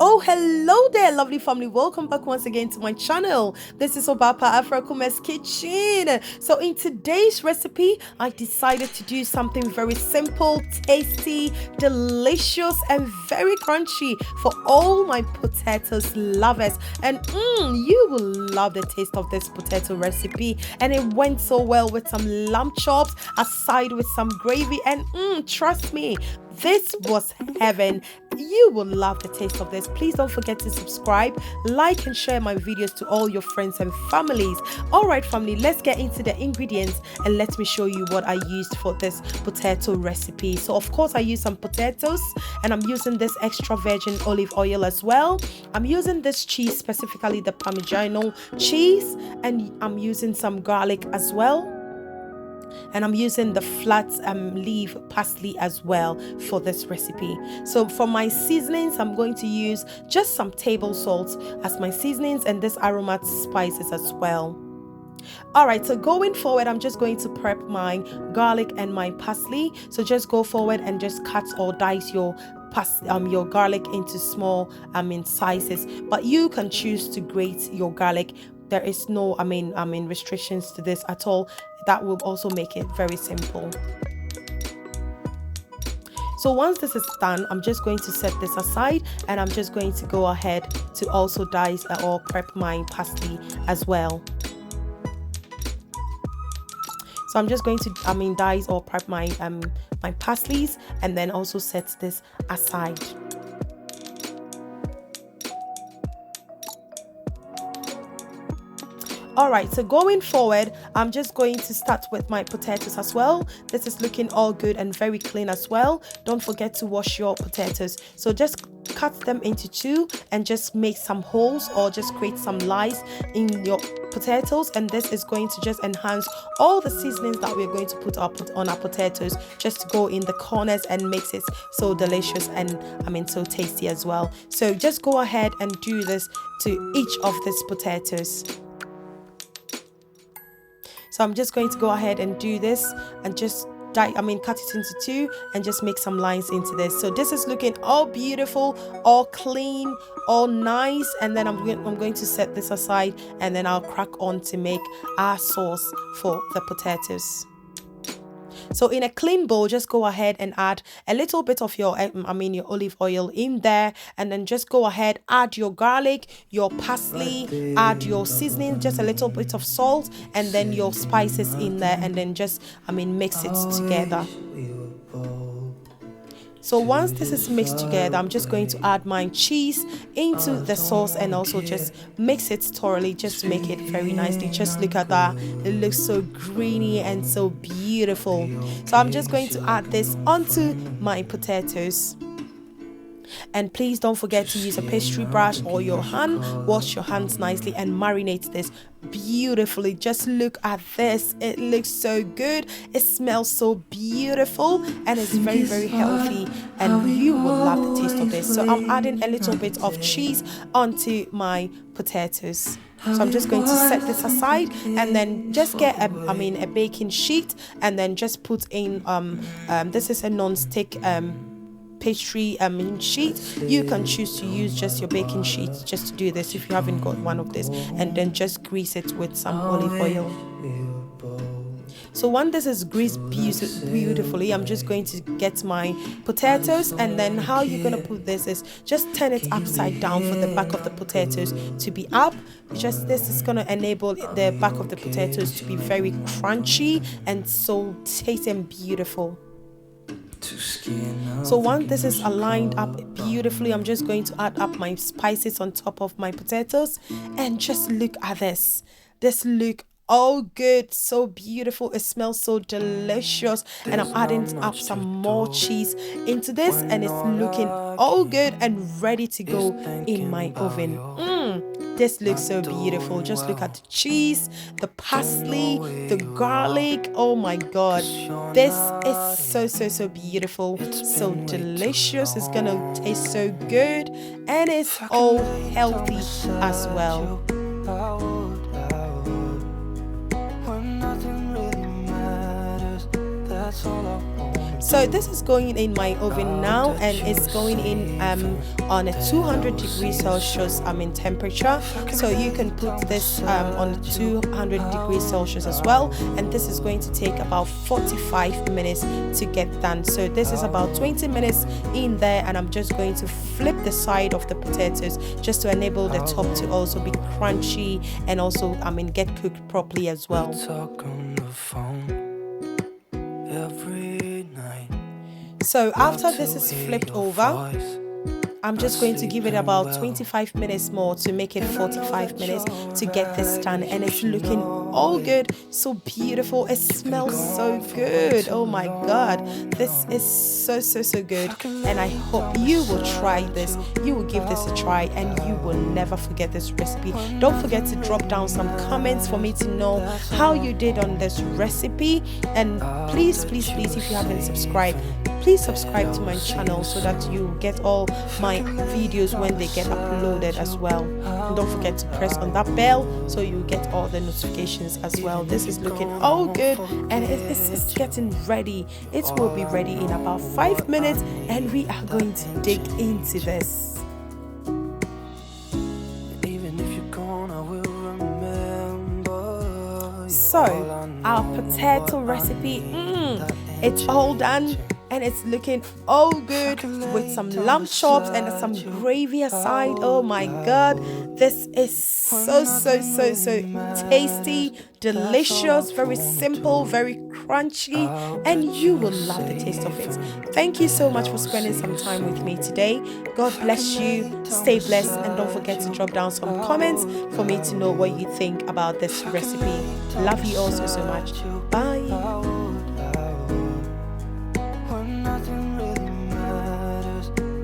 Oh, hello there, lovely family. Welcome back once again to my channel. This is Obapa Afrokume's Kitchen. So in today's recipe, I decided to do something very simple, tasty, delicious, and very crunchy for all my potatoes lovers. And you will love the taste of this potato recipe. And it went so well with some lamb chops aside with some gravy. And trust me, this was heaven. You will love the taste of this. Please don't forget to subscribe, like, and share my videos to all your friends and families. All right, family, let's get into the ingredients and let me show you what I used for this potato recipe. So of course I used some potatoes, and I'm using this extra virgin olive oil as well. I'm using this cheese, specifically the Parmigiano cheese, and I'm using some garlic as well. And I'm using the flat leaf parsley as well for this recipe. So for my seasonings, I'm going to use just some table salt as my seasonings and this aromatic spices as well. All right, so going forward, I'm just going to prep my garlic and my parsley. So just go forward and just cut or dice your garlic into small sizes, but you can choose to grate your garlic. There is no restrictions to this at all. That will also make it very simple. So once this is done, I'm just going to set this aside, and I'm just going to go ahead to also dice or prep my parsley as well. So I'm just going to dice or prep my my parsleys, and then also set this aside. All right, so going forward, I'm just going to start with my potatoes as well. This is looking all good and very clean as well. Don't forget to wash your potatoes. So just cut them into two and just make some holes or just create some lines in your potatoes, and this is going to just enhance all the seasonings that we're going to put on our potatoes, just to go in the corners and makes it so delicious and so tasty as well. So just go ahead and do this to each of these potatoes. So I'm just going to go ahead and do this and just cut it into two and just make some lines into this. So this is looking all beautiful, all clean, all nice. And then I'm going to set this aside, and then I'll crack on to make our sauce for the potatoes. So in a clean bowl, just go ahead and add a little bit of your your olive oil in there, and then just go ahead, add your garlic, your parsley, add your seasoning, just a little bit of salt, and then your spices in there, and then just mix it together. So once this is mixed together, I'm just going to add my cheese into the sauce and also just mix it thoroughly, just to make it very nicely. Just look at that. It looks so greeny and so beautiful. So I'm just going to add this onto my potatoes. And please don't forget to use a pastry brush or your hand. Wash your hands nicely and marinate this beautifully. Just look at this. It looks so good. It smells so beautiful, and it's very, very healthy, and you will love the taste of this. So I'm adding a little bit of cheese onto my potatoes. So I'm just going to set this aside, and then just get a baking sheet, and then just put in this is a non-stick pastry sheet. You can choose to use just your baking sheet just to do this if you haven't got one of this, and then just grease it with some olive oil. So when this is greased beautifully, I'm just going to get my potatoes, and then how you're going to put this is just turn it upside down for the back of the potatoes to be up. Just this is going to enable the back of the potatoes to be very crunchy and so tasty and beautiful. So once this is aligned up beautifully, I'm just going to add up my spices on top of my potatoes, and just look at this. This look all good, so beautiful. It smells so delicious, and I'm adding up some more cheese into this, and it's looking all good and ready to go in my oven. This looks so beautiful. Just look at the cheese, the parsley, the garlic. Oh my god, this is so beautiful, so delicious. It's gonna taste so good, and it's all healthy as well. So this is going in my oven now, and it's going in on a 200 degrees Celsius temperature. So you can put this on 200 degrees Celsius as well, and this is going to take about 45 minutes to get done. So this is about 20 minutes in there, and I'm just going to flip the side of the potatoes just to enable the top to also be crunchy and also get cooked properly as well. So after this is flipped over, I'm just going to give it about 25 minutes more to make it 45 minutes to get this done, and it's looking all good, so beautiful. It smells so good. Oh my god, this is so good, and I hope you will try this. You will give this a try and you will never forget this recipe. Don't forget to drop down some comments for me to know how you did on this recipe, and please if you haven't subscribed, please subscribe to my channel so that you get all my videos when they get uploaded as well. And don't forget to press on that bell so you get all the notifications as well. This is looking all good, and it's getting ready. It will be ready in about 5 minutes, and we are going to dig into this. So our potato recipe, it's all done. And it's looking all good with some lamb chops and some gravy aside. Oh my god, this is so tasty, delicious, very simple, very crunchy, and you will love the taste of it. Thank you so much for spending some time with me today. God bless you, stay blessed, and don't forget to drop down some comments for me to know what you think about this recipe. Love you all so much. Bye.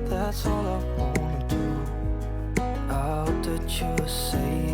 That's all I wanna do. I hope that you say